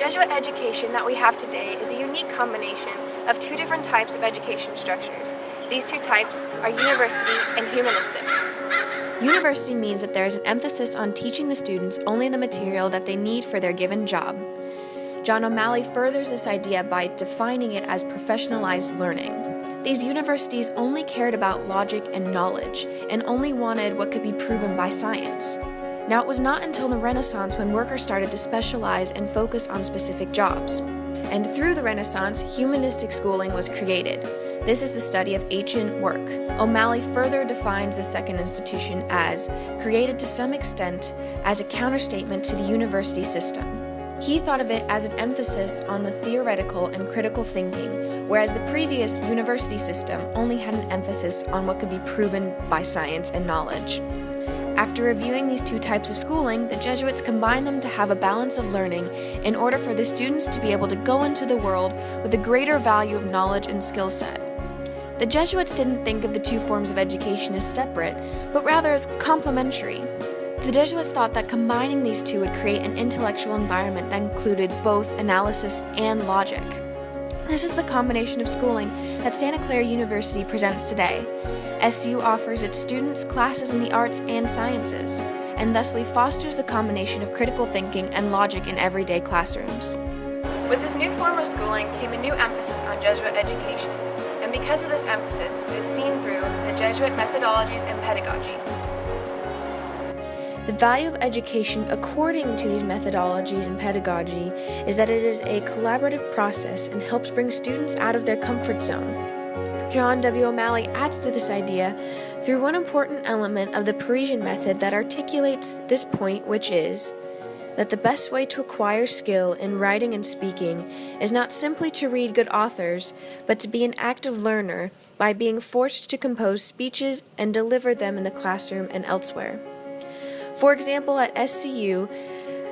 Jesuit education that we have today is a unique combination of two different types of education structures. These two types are university and humanistic. University means that there is an emphasis on teaching the students only the material that they need for their given job. John O'Malley furthers this idea by defining it as professionalized learning. These universities only cared about logic and knowledge, and only wanted what could be proven by science. Now, it was not until the Renaissance when workers started to specialize and focus on specific jobs. And through the Renaissance, humanistic schooling was created. This is the study of ancient work. O'Malley further defines the second institution as created to some extent as a counterstatement to the university system. He thought of it as an emphasis on the theoretical and critical thinking, whereas the previous university system only had an emphasis on what could be proven by science and knowledge. After reviewing these two types of schooling, the Jesuits combined them to have a balance of learning in order for the students to be able to go into the world with a greater value of knowledge and skill set. The Jesuits didn't think of the two forms of education as separate, but rather as complementary. The Jesuits thought that combining these two would create an intellectual environment that included both analysis and logic. This is the combination of schooling that Santa Clara University presents today. SCU offers its students classes in the arts and sciences, and thusly fosters the combination of critical thinking and logic in everyday classrooms. With this new form of schooling came a new emphasis on Jesuit education, and because of this emphasis, it is seen through the Jesuit methodologies and pedagogy. The value of education according to these methodologies and pedagogy is that it is a collaborative process and helps bring students out of their comfort zone. John W. O'Malley adds to this idea through one important element of the Parisian method that articulates this point, which is that the best way to acquire skill in writing and speaking is not simply to read good authors, but to be an active learner by being forced to compose speeches and deliver them in the classroom and elsewhere. For example, at SCU,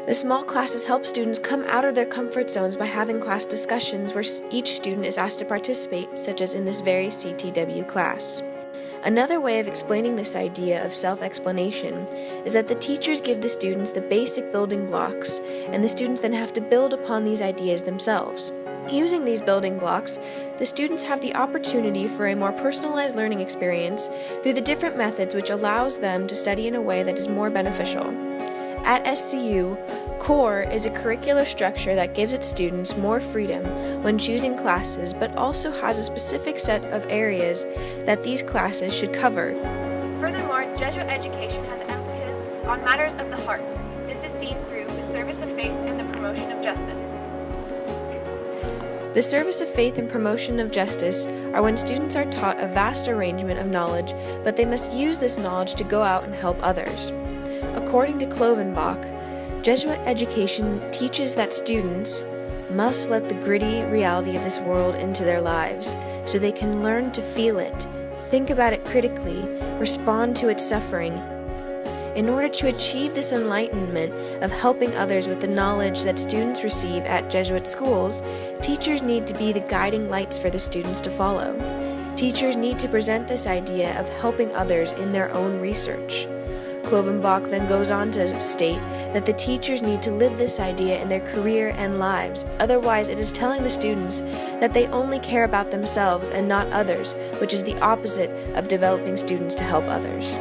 the small classes help students come out of their comfort zones by having class discussions where each student is asked to participate, such as in this very CTW class. Another way of explaining this idea of self-explanation is that the teachers give the students the basic building blocks, and the students then have to build upon these ideas themselves. Using these building blocks, the students have the opportunity for a more personalized learning experience through the different methods which allows them to study in a way that is more beneficial. At SCU, CORE is a curricular structure that gives its students more freedom when choosing classes, but also has a specific set of areas that these classes should cover. Furthermore, Jesuit education has an emphasis on matters of the heart. This is seen through the service of faith and the promotion of justice. The service of faith and promotion of justice are when students are taught a vast arrangement of knowledge, but they must use this knowledge to go out and help others. According to Klovenbach, Jesuit education teaches that students must let the gritty reality of this world into their lives so they can learn to feel it, think about it critically, respond to its suffering. In order to achieve this enlightenment of helping others with the knowledge that students receive at Jesuit schools, teachers need to be the guiding lights for the students to follow. Teachers need to present this idea of helping others in their own research. Klovenbach then goes on to state that the teachers need to live this idea in their career and lives, otherwise it is telling the students that they only care about themselves and not others, which is the opposite of developing students to help others.